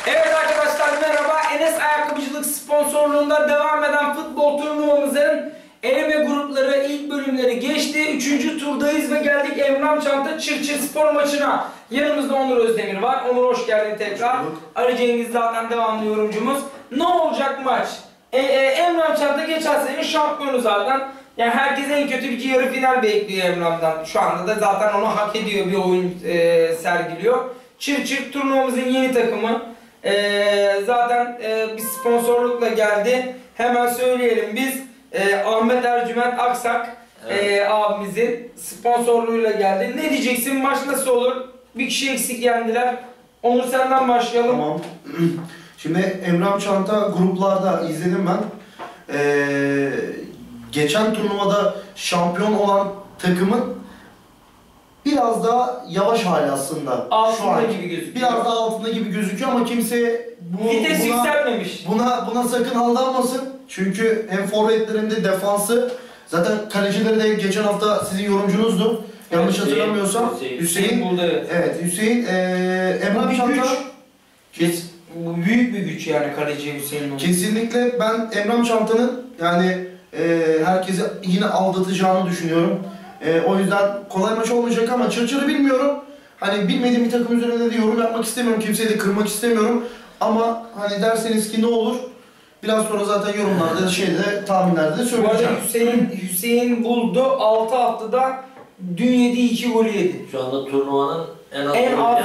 Evet arkadaşlar merhaba. Enes Ayakkabıcılık sponsorluğunda devam eden futbol turnuvamızın eleme grupları ilk bölümleri geçti. 3. turdayız ve geldik Emrah Çanta Çırçır Spor maçına. Yanımızda Onur Özdemir var. Onur hoş geldin tekrar. Ali Cengiz zaten devamlı yorumcumuz. Ne olacak maç? Emrah Çanta geçen sene şampiyonu zaten. Yani herkes en kötü bir yarı final bekliyor Emrah'dan. Şu anda da zaten onu hak ediyor, bir oyun sergiliyor. Çırçır turnuvamızın yeni takımı. Zaten bir sponsorlukla geldi. Hemen söyleyelim biz. Ahmet Ercüment Aksak abimizin sponsorluğuyla geldi. Ne diyeceksin? Maç nasıl olur? Bir kişi eksik yendiler. Onur senden başlayalım. Tamam. Şimdi Emrah Çanta gruplarda izledim ben. Geçen turnuvada şampiyon olan takımın biraz daha yavaş hali aslında. Altında gibi gözüküyor. Biraz daha altında gibi gözüküyor ama kimse vites yükseltmemiş. Buna sakın aldanmasın. Çünkü hem forvetler hem de defansı. Zaten kalecileri de geçen hafta sizin yorumcunuzdu. Yanlış hatırlamıyorsam. Hüseyin buldu, evet. Evet, Hüseyin. Emrah Çanta. Bu büyük bir güç yani kaleci Hüseyin'in. Kesinlikle ben Emrah Çanta'nın yani herkesi yine aldatacağını düşünüyorum. O yüzden kolay maç olmayacak ama Çırçır'ı bilmiyorum. Hani bilmediğim bir takım üzerinde de yorum yapmak istemiyorum. Kimseyi de kırmak istemiyorum. Ama hani derseniz ki ne olur? Biraz sonra zaten yorumlarda tahminlerde de söyleyeceğim. Bu arada Hüseyin buldu. 6 haftada dün yediği 2 gol yedi. Şu anda turnuvanın en az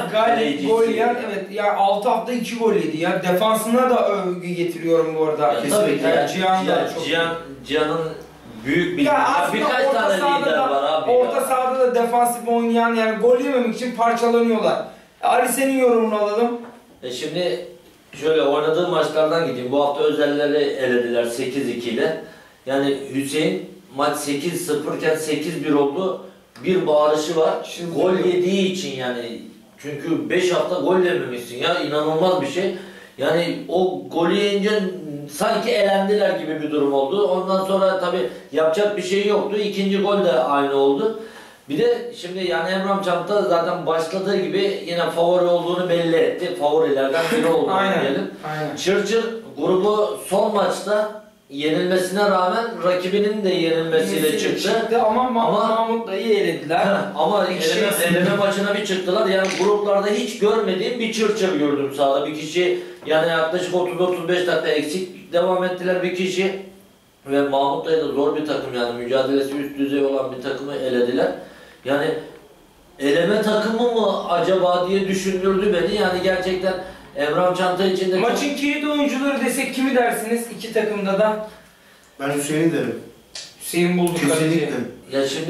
gol yiyen, evet ya, 6 hafta 2 gol yedi ya. Defansına da övgü getiriyorum bu arada. Ya, tabii ki Cihan'ın büyük bir birkaç tane lider var abi. Orta sahada da defansif oynayan, yani gol yememek için parçalanıyorlar. Ali, senin yorumunu alalım. Şimdi şöyle oynadığı maçlardan gideyim. Bu hafta özelleri elediler 8-2 ile. Yani Hüseyin maç 8-0 iken 8-1 oldu. Bir bağırışı var. Şimdi gol yediği için yani. Çünkü 5 hafta gol yememişsin ya, inanılmaz bir şey. Yani o golü yiyince sanki elendiler gibi bir durum oldu. Ondan sonra tabi yapacak bir şey yoktu. İkinci gol de aynı oldu. Bir de şimdi yani Emrah Çanta zaten başladığı gibi yine favori olduğunu belli etti. Favorilerden biri olduğunu diyelim. Çırçır grubu son maçta yenilmesine rağmen rakibinin de yenilmesiyle çıktı. Ama Mahmut'la iyi elediler. Ama eleme maçına bir çıktılar. Yani gruplarda hiç görmediğim bir Çırçır gördüm sahada. Bir kişi yani yaklaşık 30-35 dakika eksik devam ettiler bir kişi. Ve Mahmut'la da zor bir takım, yani mücadelesi üst düzey olan bir takımı elediler. Yani eleme takımı mı acaba diye düşündürdü beni. Yani gerçekten Emrah Çanta için de maçın kilit oyuncuları desek kimi dersiniz iki takımda da? Ben Hüseyin'i derim. Hüseyin buldu kesinlikle.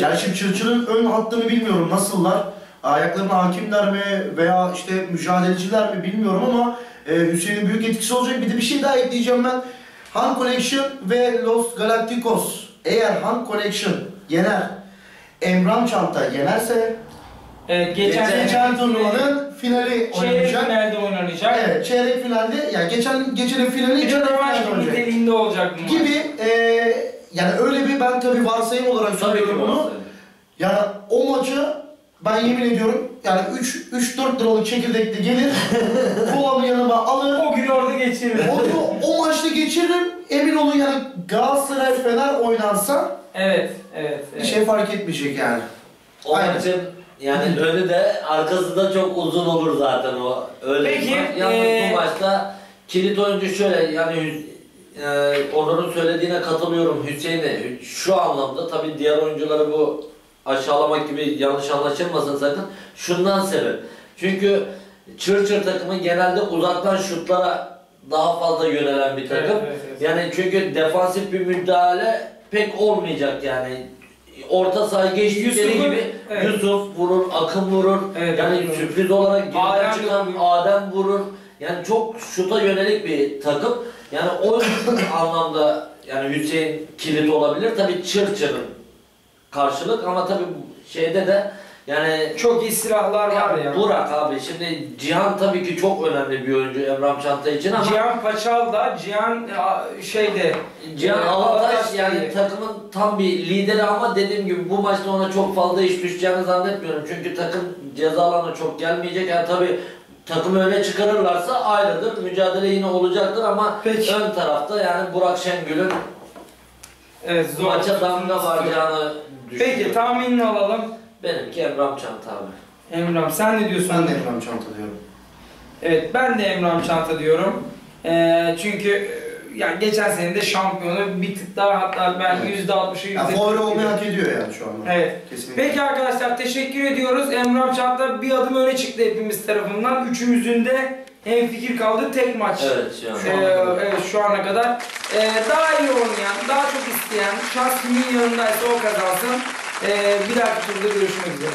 Ya şimdi Çırçır'ın ön hattını bilmiyorum nasıllar. Ayaklarına hakimler mi veya işte mücadeleciler mi bilmiyorum ama Hüseyin'in büyük etkisi olacak. Bir de bir şey daha ekleyeceğim ben. Han Connection ve Los Galacticos. Eğer Han Connection yener, Emrah Çanta yenerse geçen turnuvanın finali oynanacak. Çeyrek finalde oynanacak. Evet, çeyrek finalde, yani geçenin finali çeyrek finalde oynanacak. Olacak mı? Gibi yani öyle bir, ben tabii varsayım olarak söylüyorum bunu. Yani o maçı ben yemin ediyorum yani 3-4 liralık çekirdekli gelir, kolamı yanıma alır. O gün orada geçiririm. O maçta geçiririm. Emin olun yani Galatasaray Fener oynansa evet. Bir şey fark etmeyecek yani. O maçın yani önü de arkası da çok uzun olur zaten o. Öyle. Peki, yalnız bu maçta kilit oyuncu şöyle, yani Onur'un söylediğine katılıyorum. Hüseyin'e şu anlamda, tabii diğer oyuncuları bu aşağılamak gibi yanlış anlaşılmasın sakın. Şundan sebep. Çünkü Çırçır takımı genelde uzaktan şutlara daha fazla yönelen bir takım. Evet. Yani çünkü defansif bir müdahale pek olmayacak yani. Orta sahayı geçtikleri gibi Yusuf vurur, Akın vurur. Yani sürpriz olarak geriden çıkan Adem vurur. Yani çok şuta yönelik bir takım. Yani o anlamda yani Hüseyin kilit olabilir. Tabii Çırçır'ın karşılık ama tabii şeyde de yani çok iyi silahlar var ya. Burak abi, şimdi Cihan tabii ki çok önemli bir oyuncu Emrah Çanta için ama Cihan Paçal da, Cihan Alataş yani takımın tam bir lideri ama dediğim gibi bu maçta ona çok fazla iş düşeceğini zannetmiyorum. Çünkü takım ceza alanına çok gelmeyecek. Yani tabii takımı öne çıkarırlarsa ayrıdır. Mücadele yine olacaktır ama Peki. ön tarafta yani Burak Şengül'ün Evet, zor. maça damga varacağını düşünüyorum. Peki tahminini alalım. Benimki Emrah Çanta abi. Emrah'ım sen ne diyorsun? Ben de Emrah Çanta diyorum. Evet ben de Emrah Çanta diyorum. Çünkü yani geçen sene de şampiyonu bir tık daha, hatta ben Evet. %60'ı Ya favori olmayı hak ediyor yani şu anda. Evet. Kesinlikle. Peki arkadaşlar teşekkür ediyoruz. Emrah Çanta bir adım öne çıktı hepimiz tarafından. Üçümüzün de hemfikir kaldı tek maç. Evet şu an. Evet şu ana kadar. Daha iyi oynayan, daha çok isteyen, şans kimin yanındaysa o kazansın. Bir dahaki turda görüşmek üzere.